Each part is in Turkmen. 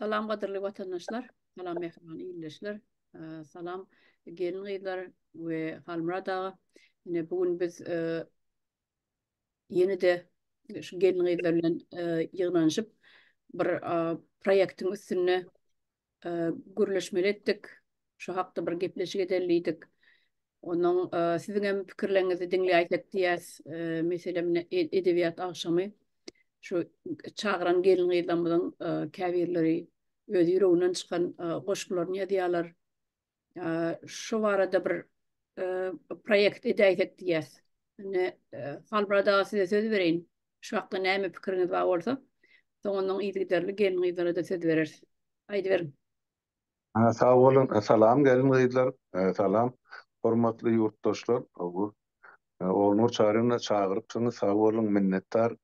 Salam gaderly vatandaşlar, salam mehman iyleşler, salam gelin gıylar ve halmra dağı. Yine bugün biz yeni de şu gelin gıylarla yığınlaşıp bir proyektin üstüne gürleşmeli ettik. Şu hakta bir gepleşik edeliydik. Onun sizin hem fikirlerinizi dinleyecek diyes. Mesela edebiyat akşamı. Şu çağıran gelin gıylamızın käbirleri öz yüreğinden çıkan goşgularını ýadyýarlar. Şu barada bir proýekt edäýsek diýäs. Ne halbrada size söz bereýin. Şu hakda näme pikiriňiz bar bolsa, soňandan ýygyderli gelin gıylara da söz berersiz. Aýdy berin. Sağ olun. Salam gelin gıydılar. Salam. Hormatly yurtdaşlar. Olmur çağrına çağırıpsınız. Sağ olun minnettar.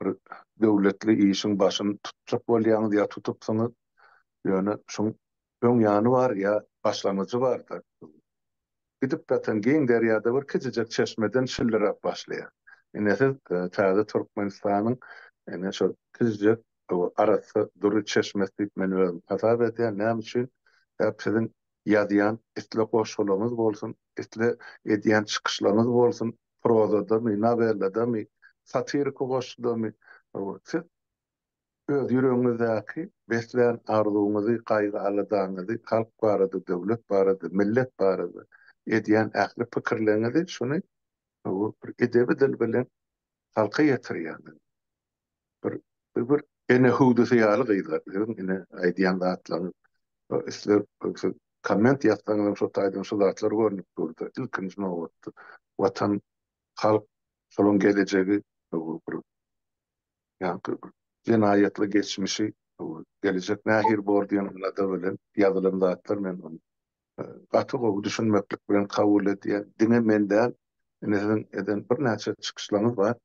Bir döwletli işin başını tutacak bolýan diye tutupsınız. Yani şun öň ýany var ya başlamacı var da. Gidip beten giň derýada bir kiçijek çeşmeden şillerap başlaýar. Siz täze Türkmenistanyň şu kiçijek arasy dury çeşmesi men özüm hasap edýän. Näme üçin? Sizin ýazýan isle goşgulyňyz bolsun, isle edýän çykyşlaryňyz bolsun, prozadamy, nabeldämi, satirik goşgudamy. Siz öz ýüregiňizdäki beslän arzuwuňyzy, gaýgy-aladaňyzy halk barady, döwlet barady, millet barady edýän ähli pikirlerinizi şuny bir edebi dil bilen halka ýetirýär. Bir bir ene hudu ýaly gyýdlar. Ene aýdýan zatlaryň isler komment ýazsaňyz şu taýdan şu zatlar görnüp durdy. Ilkinji nowatdy. Watan, halk, şolun gelejegi bir ýa-ni jenaýatly geçmişi gelecek nähir bor diýen bilen ýazylan zatlar men onu gaty gowy düşünmeklik bilen kabul edýän diňe menden eden bir näçe çykyşlarymyz bar.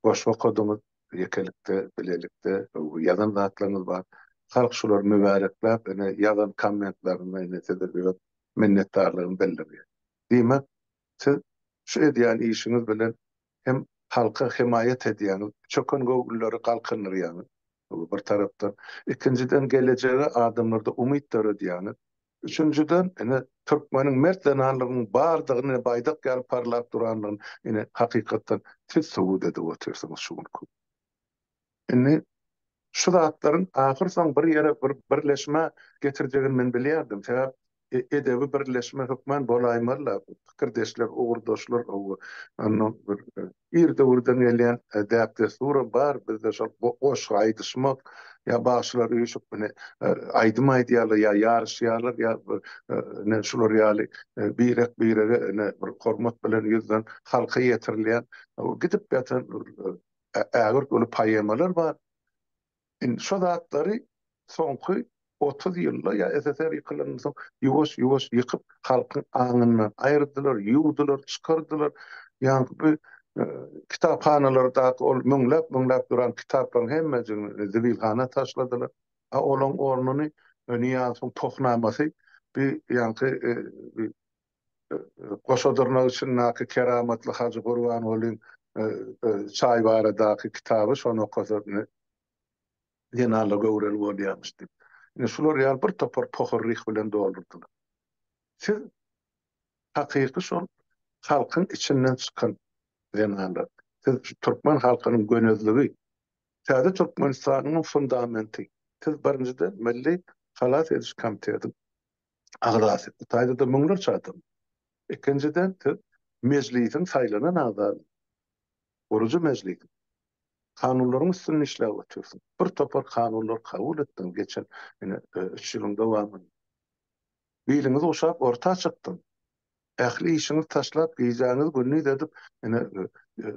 Boş wagtymyz ýekelikde, bilelikde ýazan zatlarymyz bar. Halk şular mübareklap ýazan kommentlerini bir minnetdarlygyny bildirýär. Diýmek, siz şu edýän işiniz bilen hem halka himayet edýän, çöken gowullary galkynyrýan. Bir tarapdan, ikinciden geleceğe adamlarda umytlar edýän. Üçüncüden Türkmeniň mert zananlygynyň bardygyny baýdak ýaly parlap duranlygyny hakykatdan siz subut edip otursaňyz şu mümkin. Şu zatlaryň ahyrsaň bir ýere bir birleşme getirjegini men bilýärdim. Sebäp edebi birleşme hukman bolaýmarlar, pikirdeşler, ugurdaşlar, annan bir ýerde urdan gelýän däpde sura bar, bizde şol goş aýdyşmak ýa başlar üýüşip aýdym aýdýarlar ýa ýarşýarlar ýa ne şular ýaly birek birege bir hormat bilen ýüzden halka ýetirilýän gidip ýatan ägir ony paýamalar bar. Şu zatları soňky 30 ýylda ýa SSR ýykylandan soň ýuwaş ýykyp halkyň aňyndan aýyrdylar, ýuwdylar, çykardylar. Ýa-ni kitaphanalarda ol müňläp duran kitaplaryň hemmesini zibilhana taşladylar. Olaň ornuny Niýazyň tohnamasy bir ýa-ni goşadyrmak üçin näki keramatly Hacı Gurbanoğluň çay baradaky kitaby şonu okasar ýa-ni gowrel bolýarmyşdy. Şular ýaly bir topar pohorryk bilen doldurdylar. Siz hakyky şol halkyň içinden çykan ýa-ni siz türkmen halkynyň gönözlügi, täze Türkmenistanyň fundamenti. Siz birinciden Milli Halat Ediş Komiteti agzasy. Taýda da müňler çatym. İkinciden siz meclisiň saýlanan agzasy. Orucu meclis. Kanunlaryň üstüne işläp otursun. Bir topar kanunlar kabul etdim geçen 3 ýylyň dowamyny. Biliniz uşak orta çykdym. Ähli işiniz taşlap giýjäňiz günni edip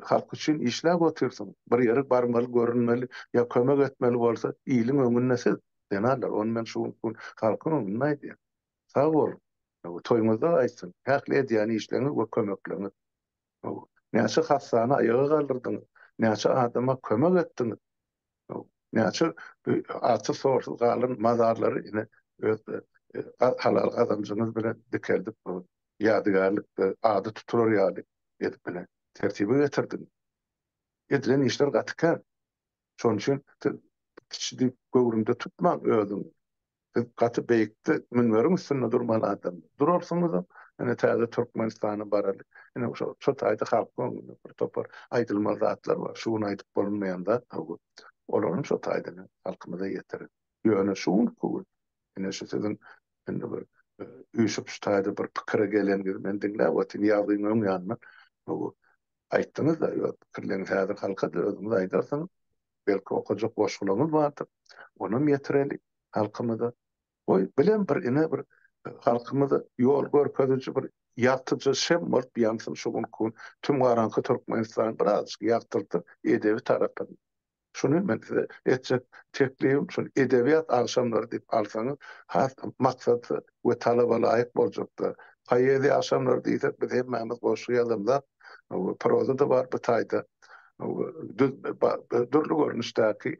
halk üçin işläp otursun. Bir ýere barmaly, görünmeli ýa kömek etmeli bolsa ýylyň öňünde siz denarlar. Onu men şu gün halkyň öňünde aýdýar. Sag bol. Toýmuzda aýtsyn. Ähli edýän işleriňiz we kömekleriniz. Näçe hastana aýaga galdyrdyňyz. Näçe adama kömek etdiňiz. Näçe aty sorsuz galan mazarlary öz halal adamjyňyz bilen dikeldip ýadygarlyk ady tutular ýaly edip bilen tertibe getirdiň. Edilen işler gatykar. Şoň üçin kiçidi göwründe tutmak özüň. Siz gaty beýikde münberiň üstünde durmaly adam. Durarsyňyz ene täze Türkmenistana baraly. Ene şo taýda halkyň bir topar aýdylmaz zatlar bar. Şuny aýdyp bolmaýanda olaryň şo taýda halkymyza ýetir. Ýöne şuň ku. Ene şu sizin ende bir üýşüp şu taýda bir pikire gelen gibi men diňläp otyn ýazyň öň ýanyna. Bu aýtdyňyz da pikirleriň häzir halka da özüňiz aýdarsyňyz. Belki okajak boşgulamy bardyr. Onam ýetireli halkymyza. Oy bilen bir ine bir halkymyza ýol görkeziji bir ýatyjy şem bolup ýansyn şoň kun tüm garanky Türkmenistan biraz ýaktyrdy edebi tarapdan. Şunu men size etjek teklifim şu edebiýat akşamlary diýip alsaňyz has maksady we talaba laýyk boljakda. Poeziýa akşamlary diýsek biz hemmemiz goşu ýazamda proza da bar bu taýda. Dürlü görünüşdäki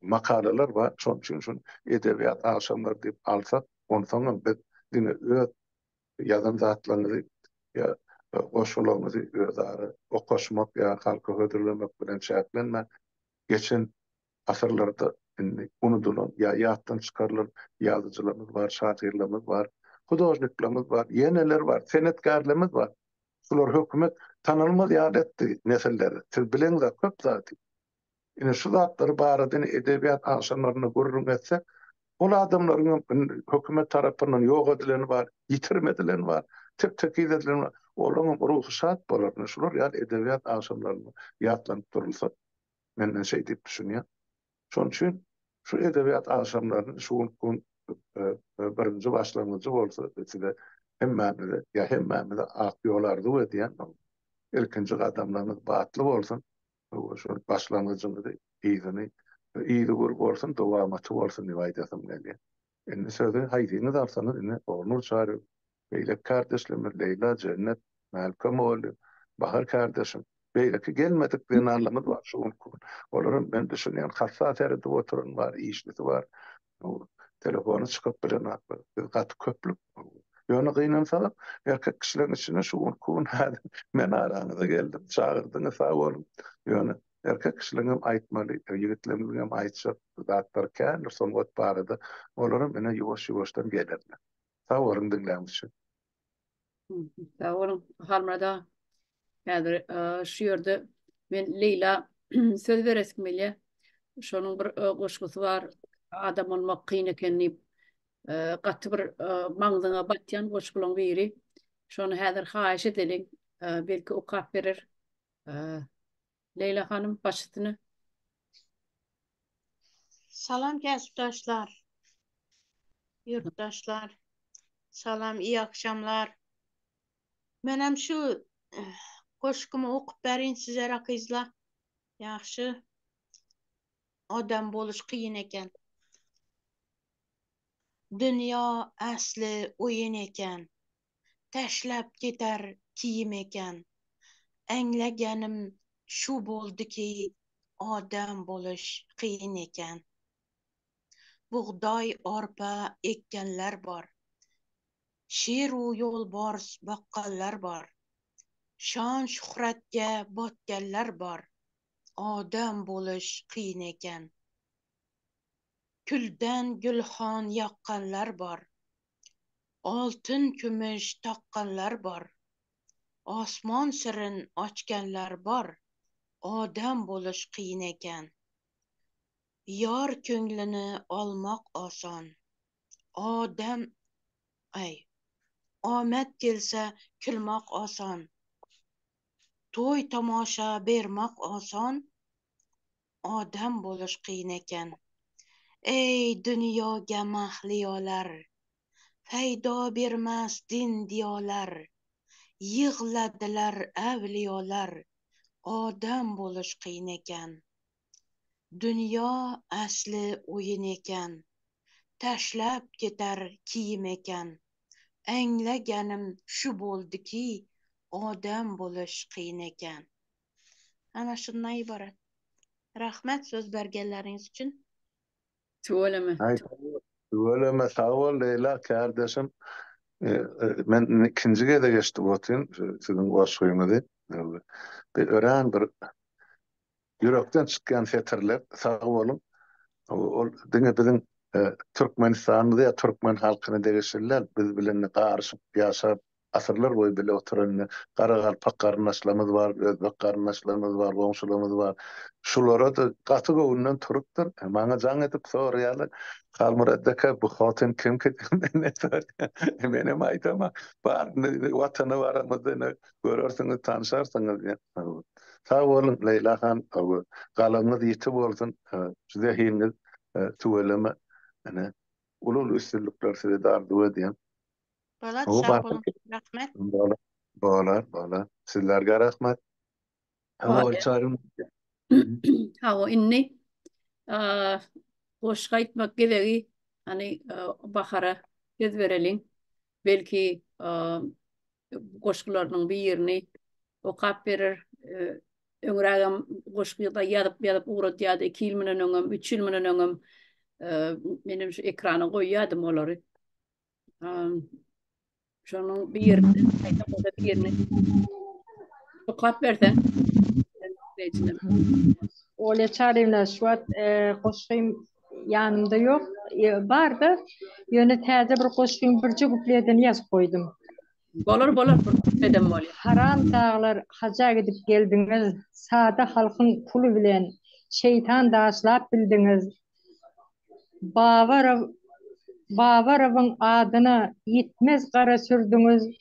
makalalar var. Şoň üçin edebiýat akşamlary diýip alsak, onsoň biz dine öz ýazan zatlaryny ýa goşulamazy özara okaşmak ýa halka hödürlemek bilen şäklenme. Geçen asırlarda unutulan ýa ýatdan çykarylan ýazyjylarymyz bar, şairlerimiz bar, hudaşniklerimiz bar, ýeneler bar, senetgarlarymyz bar. Şular hökümet tanalmaz ýad etdi nesilleri. Siz bilen de köp zaty. Ine şu zatlary barada edebiýat akşamlaryna gurrun etsek, ol adamlaryň hökümet tarapyndan ýok edileni bar, ýitirmedilen bar, tekîz edilen bar. Olaryň ruhy şat bolar. Şular ýa edebiýat akşamlaryna ýatlanyp durulsa, menden şey diýip düşünýär. Şoň üçin şu edebiýat akşamlaryny şu gün birinji başlangıcı bolsa, içinde hemmemize ýa hemmemize ak ýolardy we diýen ilkinji adamlarymyz batly bolsun. Şu başlangıcymyzy ýygyny ýygy gurup bolsun, dowamaty bolsun diýip aýdasym gelýär. Indi sözü haýdyňyz arsaňyz ine Onur Çary, beýle kardeşlerimiz Leyla Cennet, Melkem oğlu, Bahar kardeşim. Beýleki gelmedik diýen anlamyz bar şu gün. Olaryň ben düşünýän hassas ýerde oturan bar, işlisi bar. Telefonu çykyp bilen atlar. Gaty köplük. Ýöne gynansa, erkek kişilerin içine şu gün men araňyza geldim, çağırdyňyz sag bolun. Ýöne erkek kişilerim aýtmaly, ýigitlerim hem aýtjak zatlar kän, soňgot barada. Olaryň mene ýuwaş-ýuwaşdan gelerler. Sag bolun diňläňiz üçin. Sağ olun. Halmada häzir şu ýerde men Leyla söz bereskim gelýär. Şonuň bir goşgusy bar. Adam olmak kyn ekenini gaty bir maňzyňa batýan goşgulaň biri. Şonu häzir haýyş edeliň. Belki okap berer. Leyla hanım başytyny. Salam kesipdaşlar, yurtdaşlar. Salam, iyi akşamlar. Menem şu goşgumy okup berin size rakizla. Yaxşı. Adam boluş kıyın eken. Dünya asli oyun eken. Teşlep gider kiyim eken. Englegenim şu boldu ki adam boluş kıyın eken. Buğday, arpa ekkenler bar. Şeru yolbars bakkallar bar. Şan şöhretge botganlar bar. Adam boluş kıyın eken. Külden gülhan yakkanlar bar. Altın kümüş takkanlar bar. Osman sirin açganlar bar. Adam boluş kıyın eken. Yar köңlini almak asan. Ahmet gelse külmek asan. Toy tamaşa bermek asan. Adam boluş kıyın eken. Ey dünýäge mahliýalar, feýda bermez din diýýärler. Ýygladylar äwliýalar, adam boluş kyn eken. Dünýä asli oyun eken, täşläp gider kiyim eken. Englegenim şu bolduki, adam boluş kyn eken. Ana şundan ibaret. Rahmet söz bergenleriniz için. Tuğlama. Tuğlama sağ ol Leyla kardeşim. Men ikinciye de geçti bu otun. Sizin goşguýyňyzy. Bir ören bir yürekden çıkan fetirler sağ olun. Ol diňe biziň Türkmenistanyny da Türkmen halkyny degişirler. Biz bilen garşyp ýaşap asyrlar boýy bile oturan Garagalpak garnaşlarymyz bar, Özbek garnaşlarymyz bar, goňşularymyz bar. Şulara da gaty gowundan turupdyr. Maňa jaň edip soraýarlar. Halmuratdaka bu hatyn kim ki? Menem aýtama bar watany baramyzda görersiňiz, tanışarsyňyz diýip. Sağ olun Leyla han, galamyz ýetip bolsun. Size hiniz tuvalama ana ulul üstünlükler size dardı ediyen. Bolat, O sağ bakın olun. Rahmet. bağlar. Sizlerge rahmet. Ama Ha, ol çağırın. ha o inni hoş kaytmak gereği hani bahara göz verelim. Belki goşkularının bir yerini okap verir. Öňrägem goşkuda ýadyp uğrat ýady 2 ýyl menen öňem, 3 ýyl menen öňem menim şu ekrana goýýadym olary. Şonuň bir ýerini, haýta bir ýerini okap bersen. Öyle çaremler şu an koşayım yanımda yok. Vardı. Yöne taze bir koşayım birce kuplerden yaz koydum. Bolar edem bol. Haram tağlar haca gidip geldiniz. Sade halkın pulu bilen şeytan daşlap bildiniz. Bavarov'un adını yitmez kara sürdünüz.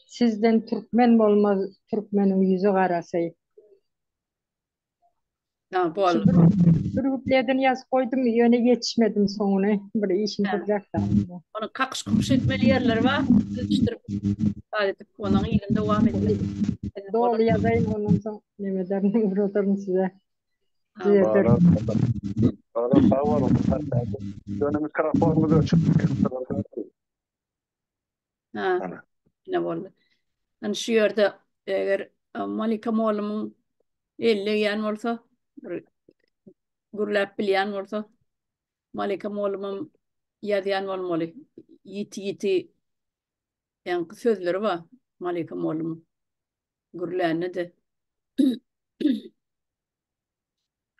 Sizden Türkmen olmaz, Türkmenin yüzü karasay. Ha, bol. Bir gruplerden yaz koydum, yöne yetişmedim sonuna. Bir işim yapacaktım. Onu kakış etmeli yerler var. Sıçtırıp sadece onun ilinde devam etmeli. Doğru yazayım ondan sonra Mehmet'lerin uğratarım size. Bağlar. Sağ olun. Dönem mikrofonumuzu açıp. Ha, ne boldy. Hani şu yerde eğer Malika Moğlumun 50 ýan bolsa, gürläp bilýän bolsa, Malika Moğlumun ýazýan bolmaly. Yiti ýanky sözleri var Malika Moğlumun. Gürläne de.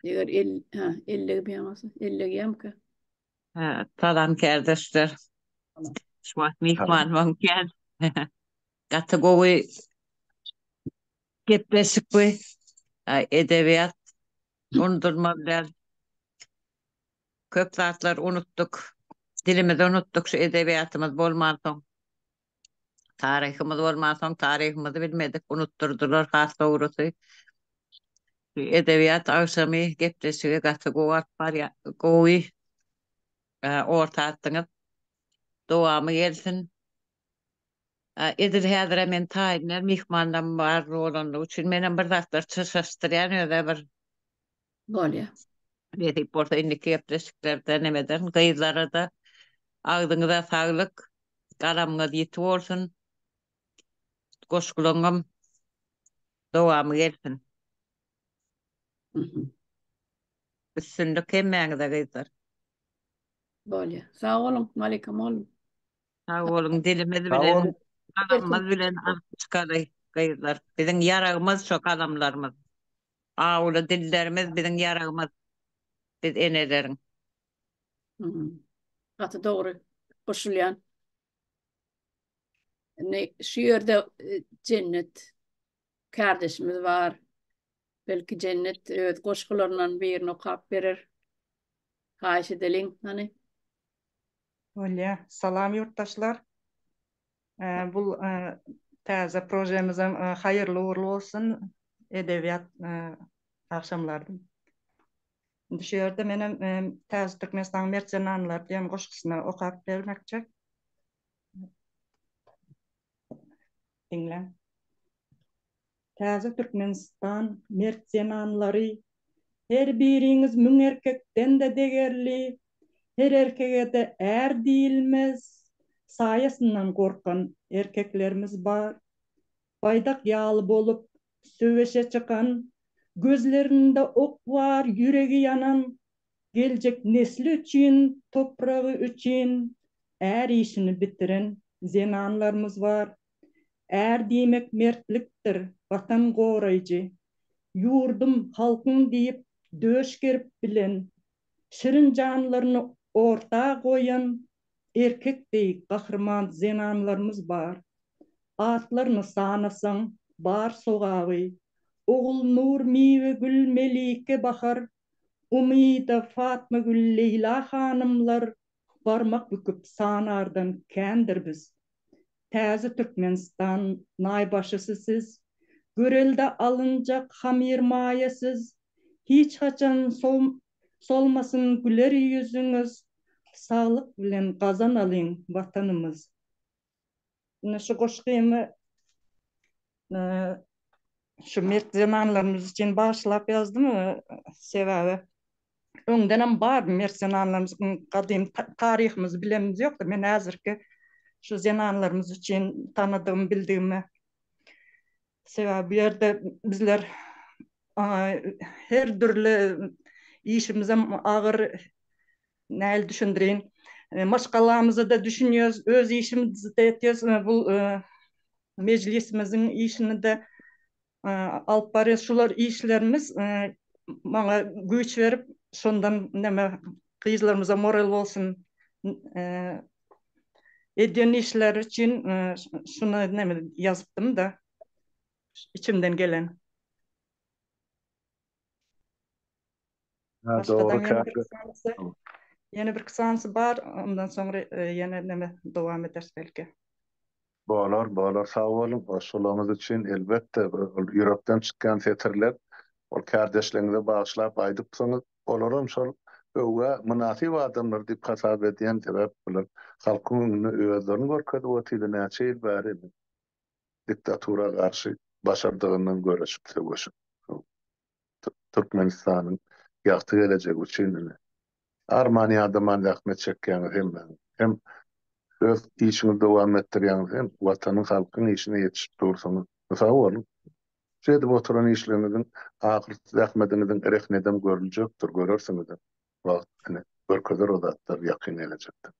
Eğer 50 bilmezse 50 ýamka. Salam kardeşler. Tamam. Şuat mihman mümkün. Kategori gepleşik bu edebiyat undurma bilen köp zatlar unuttuk. Dilimizi unuttuk, şu edebiyatımız bolmadan. Tarihimiz bolmadan, tarihimizi bilmedik, unutturdular hasta uğrusu. Edebiyat akşamı gepleşik kategori var ya, gowy orta attınız. Doğamı gelsin. Edir häzire men taýinler mihmandan bar bolandy üçin menen bir zatlar çyşastyrýan öýde bir Bolýa. Beti porta indiki yapışıklarda nemeden gayızlara da ağzınıza sağlık, kalamına ýetip bolsun, goşgulaňam dowamy gelsin. Üstünlük hemmeňize gayızlar. Bolýa. Sağ olun Malika Moğlum. Sağ olun, dilimiz Sağ bilen, olun. kalamymyz bilen çıkaray gayızlar. Biziň ýaragymyz şo kalamlarymyz. Awly dillerimiz biziň ýaragymyz. Biz eneleriň. Gatı doğru koşulyan. Ne şu yerde cennet kardeşimiz var. Belki cennet öz koşkularından birini okap verir. Haýş edelim hani. Olya, salam yurttaşlar. Bu täze projemizem hayırlı uğurlu olsun. Edebiyat akşamlardan. Şu yerde menem täze Türkmenistan Mertzenanlar diýen goşgusyna okap bermekçi. Dinle. Täze Türkmenistan Mertzenanlary, her biriňiz müň erkekden de degerli. Her erkege de er diýilmez, saýasyndan gorkan erkeklerimiz bar. Baydak ýaly bolup, söweşe çykan, gözlerinde ok var, ýüregi yanan, geljek nesli üçin, topragy üçin, er işini bitiren zenanlarımız var. Er diýmek mertlikdir, vatan goraýjy. yurdum halkın deyip döş gerip bilen, şirin canlarını orta koyan, erkek deyip kahraman zenanlarımız var. Atlarını sanasan, bar soğağı, oğul Nur Mive Gül Melike bakar, Umida Fatma Gül Leyla hanımlar, barmak büküp sanardan kendir biz. Täze Türkmenistan naybaşısı siz, görelde alınacak hamir mayasız, hiç haçan solmasın güler yüzünüz, sağlık bilen kazan alın vatanımız. Şu koşkıyımı şu mert zamanlarımız için başlap yazdım sebebi. Öňden bar mert zamanlarımızın kadim tarihimizi bilemiz yoktu. Men hazırki şu zamanlarımız için tanıdığım, bildiğimi sebebi bir yerde bizler her türlü işimize ağır näil düşündirin. Maşgalamızı da düşünüyoruz, öz işimizi de etýüz. Bu meclisimizin işini de alıp barýar. Şular işlerimiz bana güç verip, şondan neme gyzlarymyza moral bolsun edýän işler için şunu neme yazıpdym da içimden gelen. Başkadan yeni bir kısansı var, ondan sonra yine neme devam ederiz belki. Bağlar sağ olun. Başlamamız için elbette Europ'tan çıkan fetirler o kardeşlerinize bağışlayıp aydıpsanız olurum şol öwe münasip adamlar dip hasap edýän sebäp bilen halkyň önüne özlerini görkezip otyly näçe ýyl bäri diktatura garşy başardygyndan göreşip söwüşip Türkmenistanyň ýagty gelecek üçin Armaniýa adamlar rahmet çekýän hem öz işini dowam etdirýän hem watanyň halkyň işine ýetişip dursaňyz sağ bolun. Şeýle oturan işlerinizin ahir zähmetiniziň ereknedem görüljekdir, görersiňiz. Wagtyny görkezer odatlar ýakyn gelecekdir.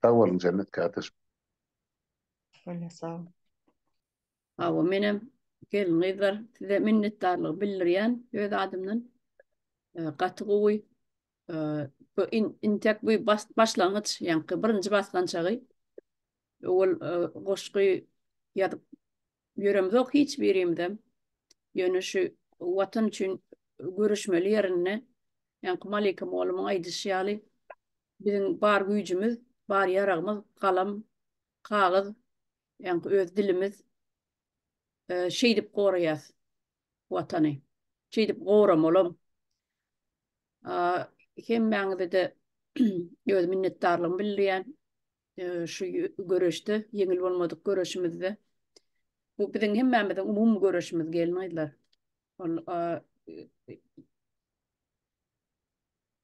Sağ bolun cennet kardeşim. Öyle sağ olun. Awa menem gelin gyzlar size minnetdarlyk bildirýän öz adymdan gaty gowy bu intek bu başlangıç ýa-ni birinji basgançagy ol goşgy ýadyp ýöremzok hiç birimde ýöne watan üçin görüşmeli ýerine ýa-ni Malika molumyň aýdysýaly biziň bar güýjümiz, bar ýaragymyz galam, kagaz ýa-ni öz dilimiz şeýdip goraýas watany. Şeýdip goramolum. Hem mäňde de öz minnetdarlygym bildirýän şu görüşde, ýeňil bolmadyk görüşimizde. Bu biziň hemmämiziň umumy görüşimiz gelin aýdylar.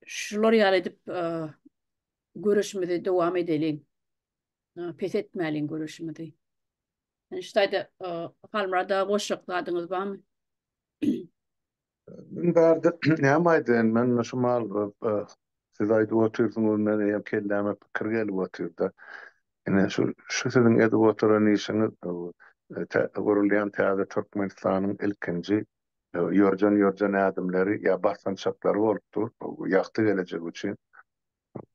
Şular ýaly edip görüşimizi dowam edelim. Pes etmäliň görüşimizi. Şeýle halmada goşakladyňyz barmy? Men bärde näme aýdyn? Men şu mal siz aýdyp oturdyňyz, men ýa kelläme pikir gelip oturdy. Ene şu siziň edip oturan işiňiz görülýän täze Türkmenistanyň ilkinji ýörjen adamlary ýa bassançaklary bolupdyr. Ýagty gelecek üçin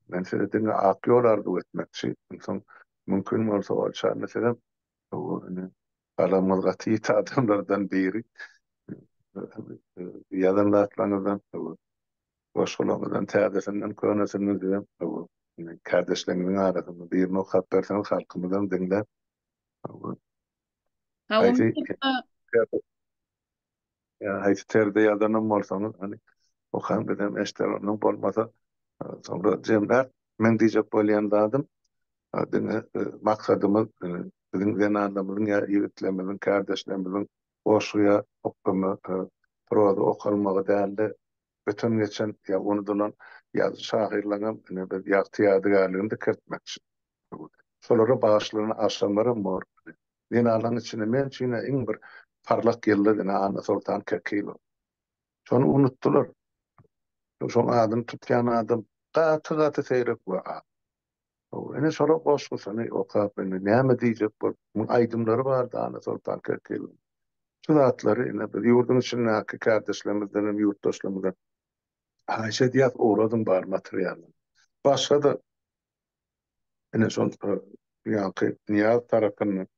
men size diňe ak ýolardy etmekçi. Soň mümkin bolsa bolsa mesela alamyzga tiýit adamlardan biri ýazanlatlaryňdan goşgulamyzdan täzesinden könesinden diýen kardeşleriňiň arasynda bir nokat berseňiz halkymyzdan diňler. Haýsy terde ýazanam bolsaňyz hani okan bilen eşderonyň bolmasa sonra jemler men diýjek bolýan dadym diňe maksadymyz biziň zenandamyzyň ýa ýigitlerimiziň kardeşlerimiziň goşguya okumy proza okalmagy däldi öten geçen ýa unutulan ýazy şahyrlaryň bir ýagty ýadygarlygyny dikretmekçi. Şolary bağışlaryny aşanlarym bar. Men alan içine men çyna iň bir parlak ýyldy Ana Sultan Kerkeýew. Şonu unutdular. Şoň adym tutýan adam gaty seýrek we ene şola goşgusyny okap näme diýjek bu aýdymlary bar Ana Sultan Kerkeýew. Şu zatları yurdun içindeki kardeşlerimizden, yurttaşlarımızdan haşa diyat uğradım bar materyalini. Başka da yine son yankı Niyaz tarafından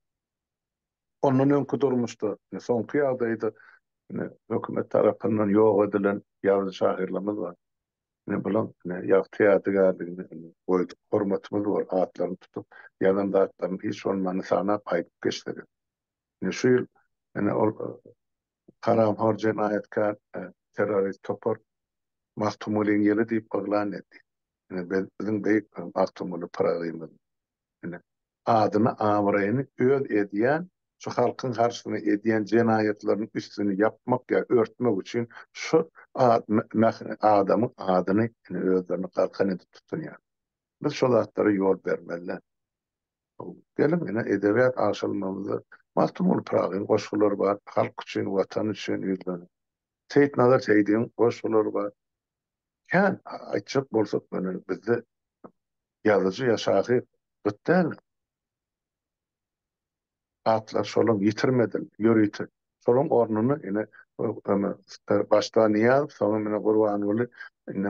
onun önkü durmuştu. Son kıyadaydı. Hükümet tarafından yok edilen yazı şahirlerimiz var. Bulan yaptı yadigarlığını koyduk. Hormatımız var. Ağıtlarını tutup yanında ağıtlarını hiç olmanı sana payıp geçti. Şu yıl Karam Hor Cenayetkar terörist topor Mahtumulin yeli deyip ilan etti. Bizim beyik Mahtumulu paralıyımız. Adını amrayını öz ediyen, şu halkın karşısına ediyen cinayetlerin üstünü yapmak ya örtmek için şu adamın adını özlerini kalkan edip tutun yani. Biz şu zatlara yol vermeliler. Gelin yine edebiyat aşılmamızda Mahtumul Prag'ın koşulları var. Halk için, vatan için yüzlerini. Seyit Nazar Seyit'in koşulları var. Kan açık bolsak bizde yazıcı yaşağı gıttan atlar şolum yitirmedin, yürüytü. Şolum ornunu yine başta Niyaz, sonra yine Kurbanlı, yine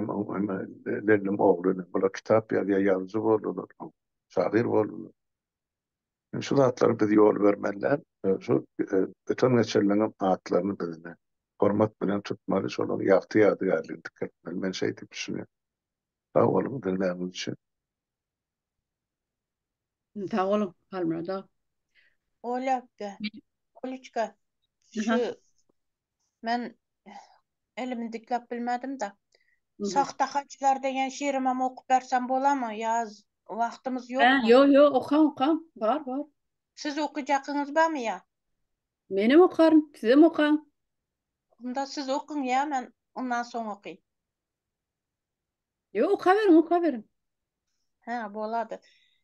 Lellim oğlu, bula kitap yazıcı olurlar, şair olurlar. Şu atları biz yol vermeliler, şu bütün geçerlerin atlarını bizine hormat bilen tutmalı, şolum yaptı yadigarlığını dikkat etmeli. Ben şey deyip düşünüyorum. Sağ olun, dinlediğiniz için. Sağ olun Halmira da. Olapka, Oliçka, şu men elimi diklap bilmedim da. Sahta hacılar deyen şiirimimi okup versem bolamı? Yaz vaktimiz yok mu? Yo okan var. Siz okuyacakınız var mı ya? Benim okarım, sizem okan. Bunda siz okun ya, ben ondan sonra okuyayım. Yo okaverin. Ha, boladı.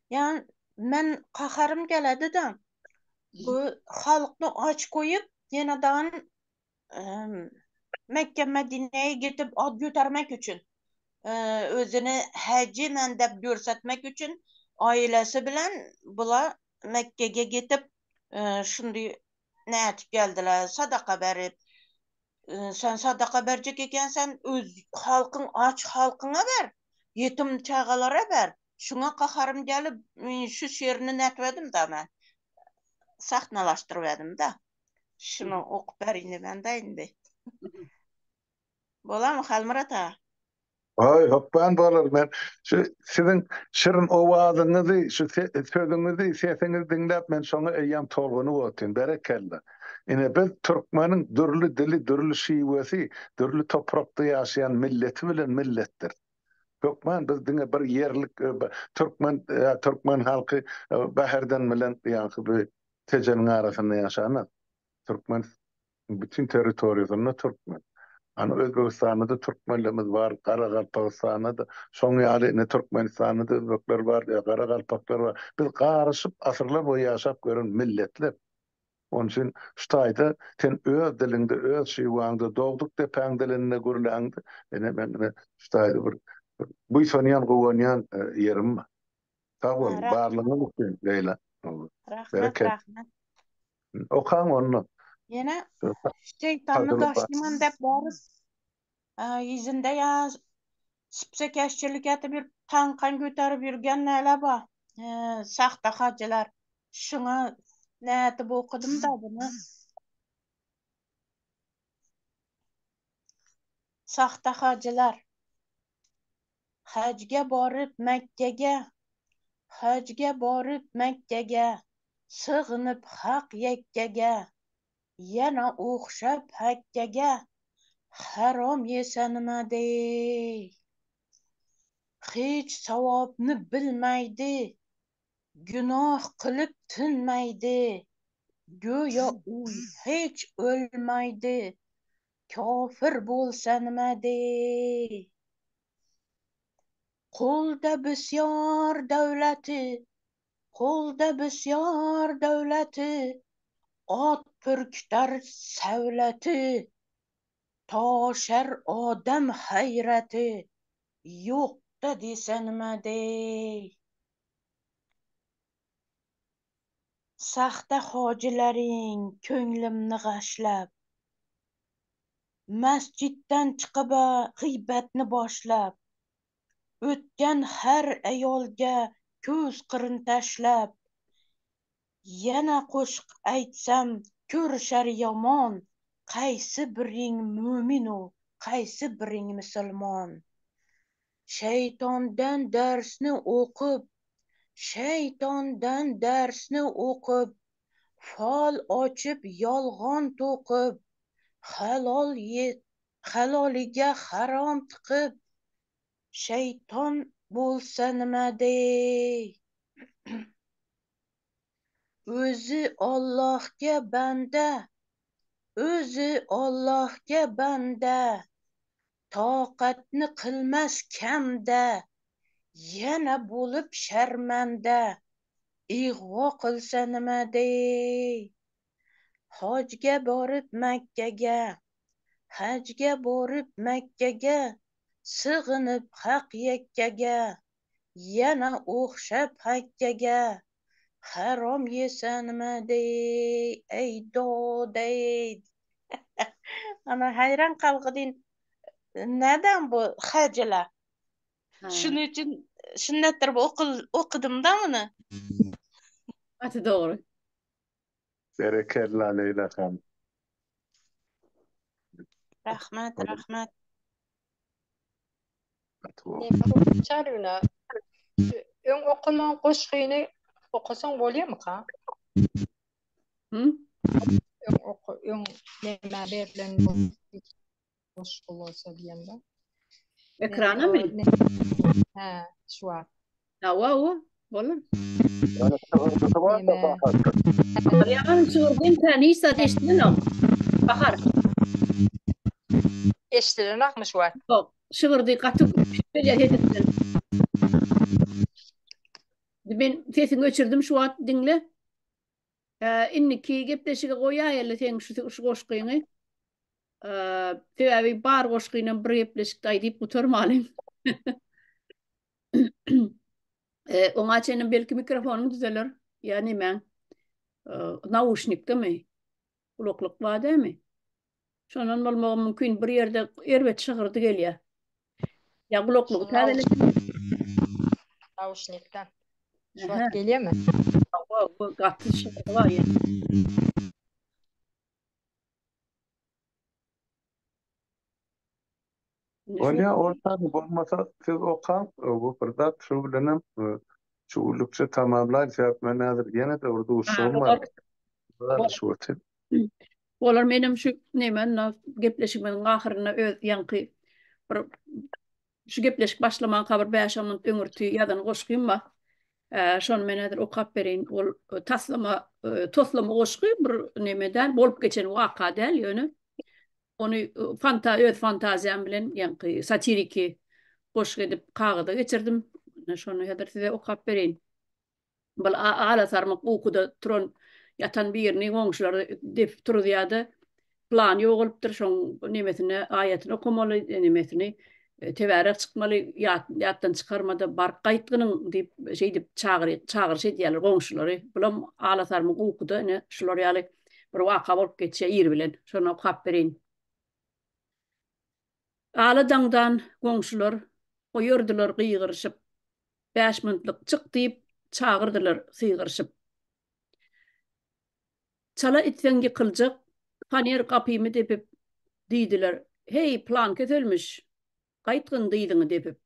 Yani men kaharım geledi de bu halkını aç koyup yeniden Mekke Medine'ye gidip ad götürmek için özünü hacı mendep görsetmek için ailesi bilen bula Mekke'ye gidip şimdi ne etip geldiler sadaka verip sen sadaka verecek eken sen öz halkın aç halkına ver yetim çağalara ver şuna kaharım gelip şu şiirini netvedim da ben sahnalaştırıverdim da şunu okup vereyim ben de indi. Bola mı Halmira ta? Ay hoppan bolar ben şu sizin şirin ovadınızı şu sözünüzü sesinizi dinlep men şonu eyyam tolgunu otin berekella. Ine biz Türkmenin dürlü dili, dürlü şivesi, dürlü toprakta yaşayan milleti bilen millettir. Türkmen biz dinle bir yerlik Türkmen halkı bahardan bilen yani bir tecenin arasında yaşanan Türkmen bütün teritoriyasında Türkmen. Hani Özbekistan'da da Türkmenlerimiz var, Karakalpakistan'da da, son yani ne Türkmenistan'da da Özbekler var, Karakalpaklar var. Biz karışıp asırlar boyu yaşap gören milletler. Onun için şutayda sen öz dilinde, öz şivanda doğduk da pen dilinde gürlendi. Ben şutayda bu saniyan kuvvanyan yerim. Sağ olun, bağırlığına mutluyum Leyla. Bereket. Rahmet. Okan onu. Yine şeytanlı taşıyman dep barız. Yüzünde ya spsekeşçilik etip bir tankan götürüp yürgen neler var. Sahta hacılar. Şuna ne etip okudum da bunu. Sahta hacılar. Hacga borib Mekke'ge. Hacga borib Mekke'ge. Sığınıp hak yekkege. Yana o'xshab hakkaga. Harom yesanmadi. Hech savobni bilmaydi. Gunoh qilib tinmaydi. Go'yo u hech o'lmaydi. Kofir bo'lsa nima dey? Qo'lda bisyor davlati, ot purkitar savlati, toshar odam hayrati, yo'qda desa nima dey? Saxta hojilaring ko'nglimni g'ashlab, masjiddan chiqib g'iybatni boshlab, o'tgan har ayolga ko'z qirin tashlab, yana qo'shiq aytsam ko'rishar yomon, qaysi biring mo'minu, qaysi biring musulmon. Shaytondan darsni o'qib, fol ochib yolg'on to'qib, haloliga harom tiqib, shayton bo'lsa nima dey? O'zi Allohga banda, toqatni qilmas kamda, yana bo'lib sharmanda, ig'vo qilsa nima dey? Hajga borib Makkaga, sig'inib haq yakkaga, yana o'xshab Hakkaga, harom yesa nima dey? Ey dodey. Ana hayron qalqidin. Neden bu hacılar? Şunun için sünnetler okudum da bunu. Atı doğru. Berekella Leyla Hanım. Rahmet. Çarına ön okuman qoşqyny okusan bolýarmy ka? Hı? Ön näme berilen qoşqy bolsa diýende. Ekrana mı? Ha, şu an. Wa. Olur. Näme Yaman çığırdım tanıysa deştin o. Bahar. eşdilen akmış var. Yok. Şığırdı katıp böyle hedettin. Ben sesini göçürdüm şu an dinle. İnniki gepleşige goýaýaly sen şu goşgyny. Tebi bar goşgyny bir gepleşik aýdyp oturmalym. Oňa çenem belki mikrofonum düzeler. Yani men naушникte mi? Kulaklık var değil mi? Şonan bolmagy mümkin bir ýerde erbet çygyrdy gelýär. Ya kulaklyk täzele. Naушникten. Şu an gelýärmi? Bu gatly şygyrdy var ya. Olya ortadan bolmasa siz okan bu fırsat şu bilenem çuğulukça tamamlar sebep men hazır gene de orada usul var. Şu öte. Olar menim şu nemen gepleşigimiň ahyryna öz ýanky bir şu gepleşik başlaman kabar 5 minut öňürti ýadan goşgym ba. Şon men häzir okap berin ol toslama goşgy bir nemeden bolup geçen waka däl ýöne. Onu öz fantaziýam bilen ýanky satiriki goşgy edip kagada geçirdim. Şonu häzir size okap berin. Bal ala sarmak okuda turan yatan bir ýerine goňşulary dep turýardy. Plan ýok bolupdyr şoň nemesine aýatyny okumaly nemesini teberek çykmaly ýatdan çykarmada bar gaýtgynyň dip şeýdip çagyrş edýärler goňşulary. Bulam ala sarmak okuda ne şular ýaly bir waka bolup geçýär ýer bilen. Şonu okap berin. Ala daňdan goňşular oýurdylar gyýgyrşyp 5 minutlyk çyk diýip çagyrdylar syýgyrşyp. Çala itsen ýykyljak, paner gapymy depip diýdiler. Hey plan keselmiş. Gaýtgyn diýdiň depip.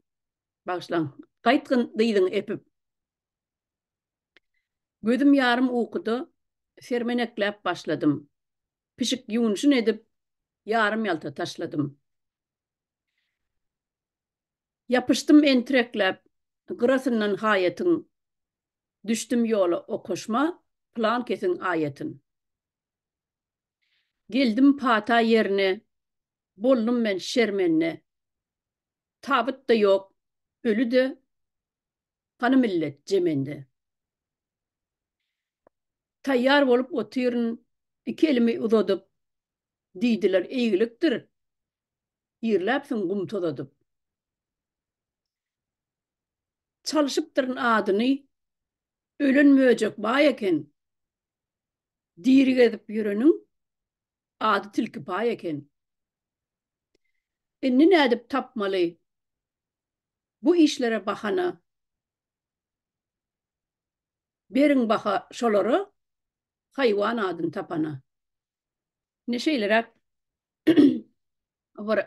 Başlaň. Gaýtgyn diýdiň epip. Gözüm ýarym okudy. Sermenekläp başladym. Pişik ýuwunşyn edip ýarym ýalta taşladym. Yapıştım entrekläp gyrasyndan haýatyň. Düşdüm ýola okuşma, plan kesin aýatyn. Geldim pata yerine, bollum men şermenne. Tabıt da yok, ölü de, kanı millet cemende. Tayyar bolup oturun, iki elimi uzadıp, diýdiler eýgilikdir. Ýerläpsiň gum tozadyp. Çalışypdyryn adyny, ölen möjek baý eken, diri gezip yörenin adı tilki pay eken. Ne edip tapmalı? Bu işlere bakana berin baka şoları hayvan adın tapana. Ne şeylere var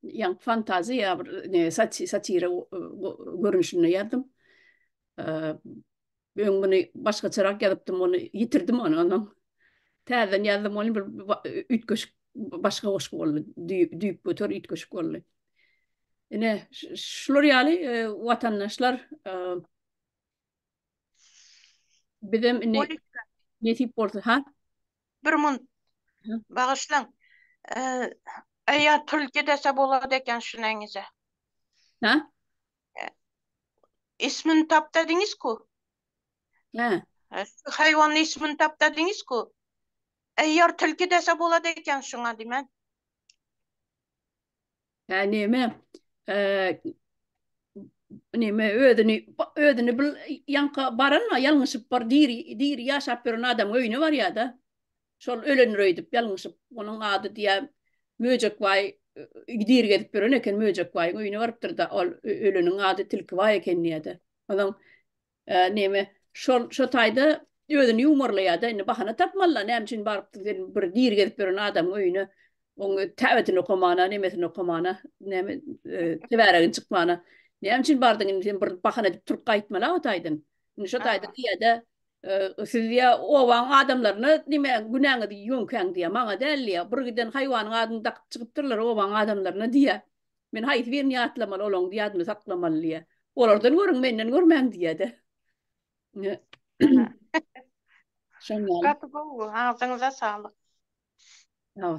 yang fantazi ya ne satire görünüşünü yardım. Ben bunu başka çırak yazıptım onu yitirdim onu. Täzen yazdım onu bir ütköşük başka hoş bolly. Düýüp götür ütköşük bolly. Ine şular ýaly watandaşlar bizim ne netip bolsa ha? Bir mun bağışlan. Eğer Türkiye dese boladı eken şunayňyza. Ha? İsmini tap dediňiz ku. Ha. Hayvanın ismini tap dediňiz ku. Eğer Türkiye dese boladı eken şuna dimen. Ha neme? Neme ödünü bil yanka baranma yalňyşyp bar diri ýaşap biren adam öýüne var ya da. Şol ölen röýdüp yalňyşyp onuň ady diýä möjek way gidir gedip biren eken möjek way öýüne barypdyr da ol öleniň ady tilki way eken diýdi. Adam neme şol taýda ödünü ýumurlaýa da ine bahana tapmalla näme üçin barypdyr bir dir gedip biren adam öýüne oňy täwetini okumana nemesini okumana näme teberegin çykmana näme üçin bardyň sen bir bahana edip turup gaýtmala o taýdan. Şo taýda diýede siz ya owan adamlaryny nime günäňi ýönkäň diýe maňa dälli bir giden haýwanyň adyny tak çykypdyrlar owan adamlaryna diýe. Men haýt bir niýatlamaly olaň diýadmy saklamaly diýe. Olardan görüň menden görmäň diýede. Şoňal. Gaty bu, ağzınıza sağlık. Ya,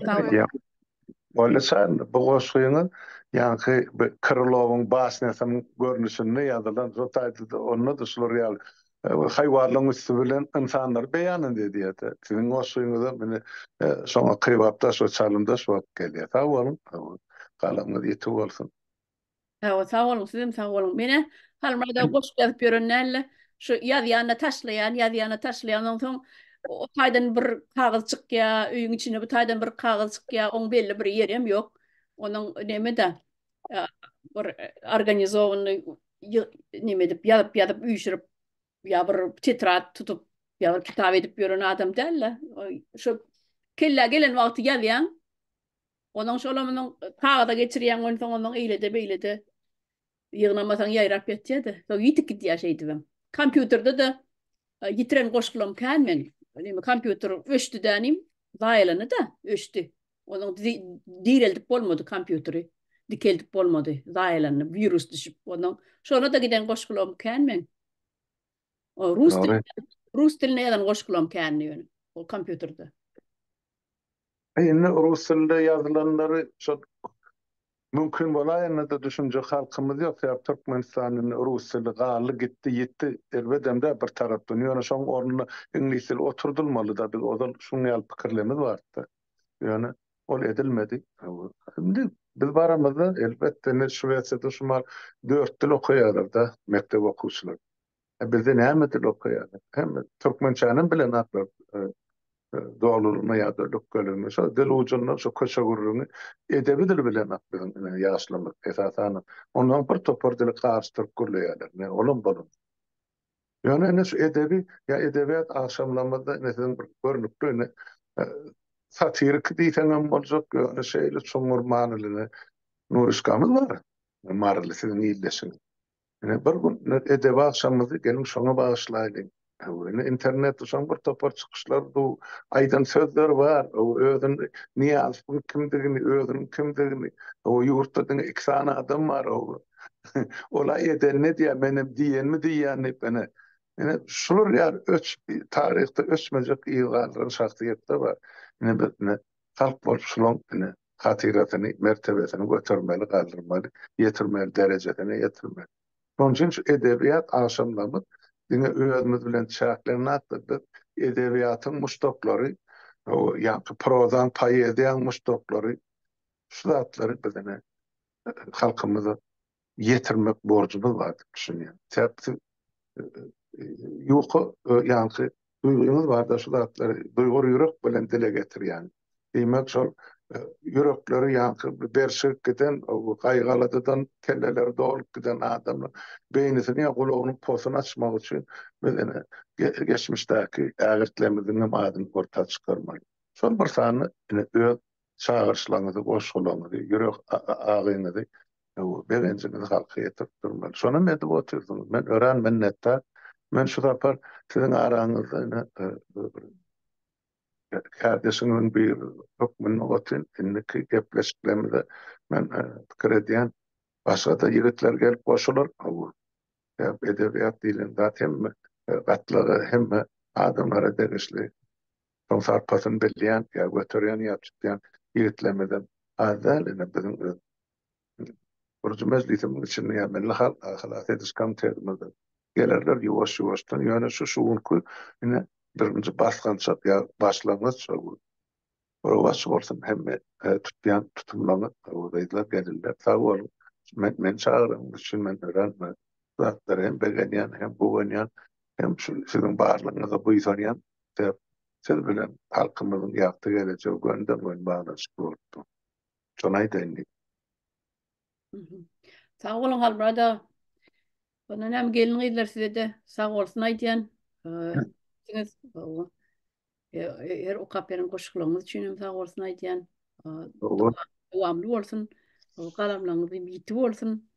Ola sen bu goşgyňy ýa-ni Krylowyň basnasam görnüşini ýazylan o taýda onu da şular ýaly. Hayvanlaryň üstü bilen insanlar beýan edýär. Sizin goşgyňyzda meni şoňa kybapda şo çalymda şo gelýär. Sag bolun. Galamyz ýetip bolsun. Ha, sağ olun sizin sağ olun. Mene halmada goş gezip ýörenlerle şu ýazýana taşlaýan ondan soň o taýdan bir kagaz çykýa, öýüň içine bu taýdan bir kagaz çykýa, oň belli bir ýerem ýok. Onuň nemede bir organizowany neme dip ýazyp üýşürip ýa bir tetrat tutup ýa bir kitap edip ýören adam dälle. Şu kella gelen wagty ýazýan. Onuň şolamyň kagaza geçirýän ondan soň onuň eýlede yığınamasan yayrap etýärdi. So ýitik diýär şeýdibem. Kompýuterde de yitiren goşgulum känmen. Näme kompýuter öşdi dänim, zaýalany da öşdi. Onuň direldip bolmady kompýuteri. Dikeldip bolmady, zaýalany, virus düşüp onuň. Şona da giden goşgulum känmen. O rus diline ýalan goşgulum känni o kompýuterde. Ine rus dilinde ýazylanlary şo mümkin bolaýan da düşünje halkymyz ýok. Ýa Türkmenistanyň rus dili galy gitdi, ýetdi. Elbetde bir tarapdan ýöne şoň ornuny ingliz dili oturdulmaly da biz odan şuny ýaly pikirlerimiz bardy. Ýöne ol edilmedi. Şimdi biz baramyzda elbetde ne Şweýçada şumal 4 dil okuýarlar da mektep okuwçylar. Bizde näme dil okuýarlar? Hem türkmençäni bilen atlar. Doğalılığına ya da lokkalığına, şu dil ucundan şu köşe gururunu edebi dil bilen akbizin yaşlamak esasana. Ondan bir topar dili karşıtırıp gürleyeler. Ne olun bulun. Yani ne şu edebi, ya edebiyat akşamlamada mesela bir görünüklü ne satirik deyten olacak, yani şeyli çumur manilini nurişkamız var. Marili sizin iyilleşiniz. Yani bir gün edebi akşamımızı gelin şuna bağışlayalım. İnternet şoň bir topar çykyşlar bu aýdan sözler var. O özün niýe kimdigini, özüniň kimdigini, o ýurtda iki sana adam var. Ola eden ne diýär, menem diýenmi diýýän bana. Yani şular ýa tarihte öçmejek ýygarlar şahsiýetler var. Yani bitne halk bolup şulan hatiratyny, mertebesini götürmeli, galdyrmaly, ýetirmeli, derejedine ýetirmeli. Şoň üçin şu edebiyat aşamlamy dine özümüz bilen çäklerini atdyk. Edebiýatyň muşdoklary, o ýa-ni prozan, poeziýanyň muşdoklary, şu zatlary bizene halkymyza ýetirmek borcumuz bar diýip düşünýär. Täpsi ýoky ýa-ni duýguňyz bar da şu zatlary duýgur ýürek bilen dile getirýän. Demek şol yürekleri yankı berşik giden, o gaýgalydan kelleler dolup giden adamlar beýnisini gulağının posunu açmak üçin bizene geçmişdäki ägirtlerimizden madyny orta çykarmaly. Şol bir sany öz çağırşlaryňyzy, goşgularyňyzy, ýürek agyňyzy begençinizi halka etip durmaly. Şonu men de oturdum. Men ören minnettar. Men şu tapar sizin araňyzda kardeşimin bir hukmunu otin inniki gepleşiklerimde men pikir edýän başga da ýigitler gelip goşular. Edebiyat dilinde hem gatlygy hem adamlara degişli son sarpasyn bilýän ýa götürýän ýa-da ýigitlerden azalene bizim Burcu meclisimin içinde yani halat edişkan terminde gelirler yavaş yavaştan yani şuunku yine birinci baskança ya başlangıç provası olsun hem tutmayan tutumlanır oradaydılar gelirler sağ olun men çağırın için men öğrenme zatları hem beğeniyen hem boğanayan hem sizin bağırlarınıza bu izleyen siz bilen halkımızın yaptığı geleceği göndermeyin bağlantısı oldu. Çonay denli. Sağ olun Halmurada. Bana hem gelin giydiler size de sağ olsun aydiyan. Siz her o kapyanın koşularınız için sağ olsun aydiyan. Devamlı olsun. Kalamlarınız biti olsun.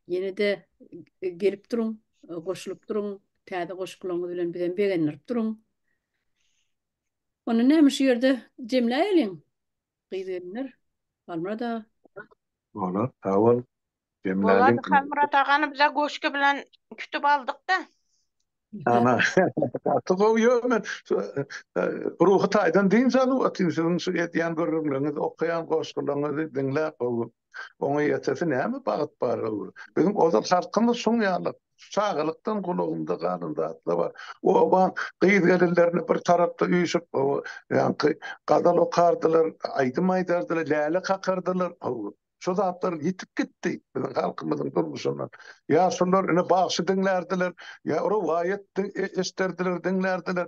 Yine de gelip durun, koşulup durun. Täze koşularınız bilen bizden beğenip durun. Onu neymiş yerde Cemile elin. Giydiler. Halmurada. Olur, sağ ol. Bolady Halmurat agany bize goşky bilen kütüp aldyk da. Ana. Tuğu yomen ruhu taydan din zalu atymsyň şu etýän görürleriniz okuyan goşgularyňyzy dinläp oňa ýetesi näme bagyt bar. Bizim ozal şartymyz şoň ýaly. Çağılykdan gulagynda galynda atla bar. O ban gyýyz gelirlerini bir tarapda üýşüp ýa-ni gadal okardylar, aýdym aýdardylar, läle kakardylar. Şu zatlar yitip gitti bizim halkımızın durmuşundan. Ya şunlar ine bağışı dinlerdiler, ya rivayet esterdiler, dinlerdiler.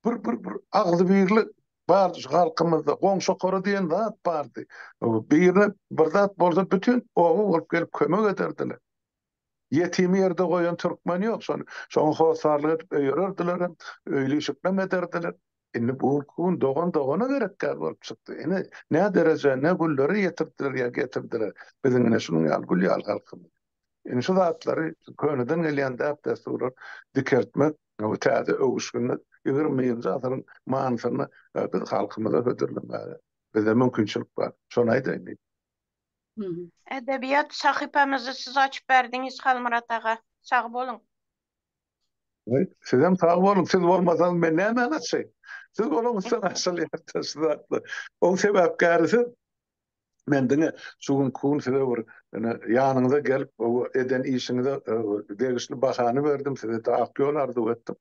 Bir ağzı birli bardı şu halkımızda. Goňşa kora diyen zat bardı. Birini bir zat bolsa bütün oğu olup gelip kömek ederdiler. Yetimi yerde koyan Türkmen yok. Şoň hosarlyk edip öýürerdiler, öýleşikmem ederdiler. Indi bu kun doğana gerekler bolup çykdy. Ine ne derece ne gulları yetirdiler ya getirdiler. Bizimine şunun ýaly gul ýaly halkymyz. Indi şu zatlary könüden gelýän däpde surar dikertmek, o täze öwüşgünde ýygyrmyňjy asyryň manysyny biz halkymyza hödürlemäge. Bize mümkinçilik bar. Şonu aýdaýyn. Edebiyat sahypamyzy siz açyp berdiňiz Halmurat aga. Sag bolun. Siz hem sağ olun, siz olmasanız ben näme açayım? Siz olmasanız asıl ýertesizatly. O sebäpkärisi mendine şugun kun size bir ýanyňyza gelip o eden işinize degişli bahany berdim, size de akýol arzu etdim.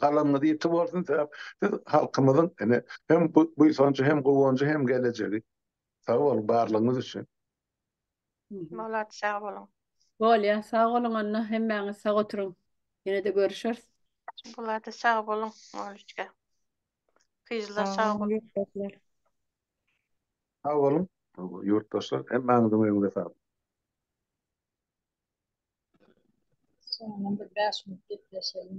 Galanňyzy ýetip bolsun sebäp siz halkymyzyň hem bu sonçy hem gowunçy hem gelejegi. Sağ olun barlygyňyz üçin. Bolat sag bolun. Bolya, sağ olun anna, hemmäňiz sağ oturun. Yine de görüşürüz. Bolady sag bolun. Moluşka. Kyzlar sag bolun. Sağ olun. Yurttaşlar hemmäňiziň öňünde sağ olun. Sonra bir 5 minut geçelim.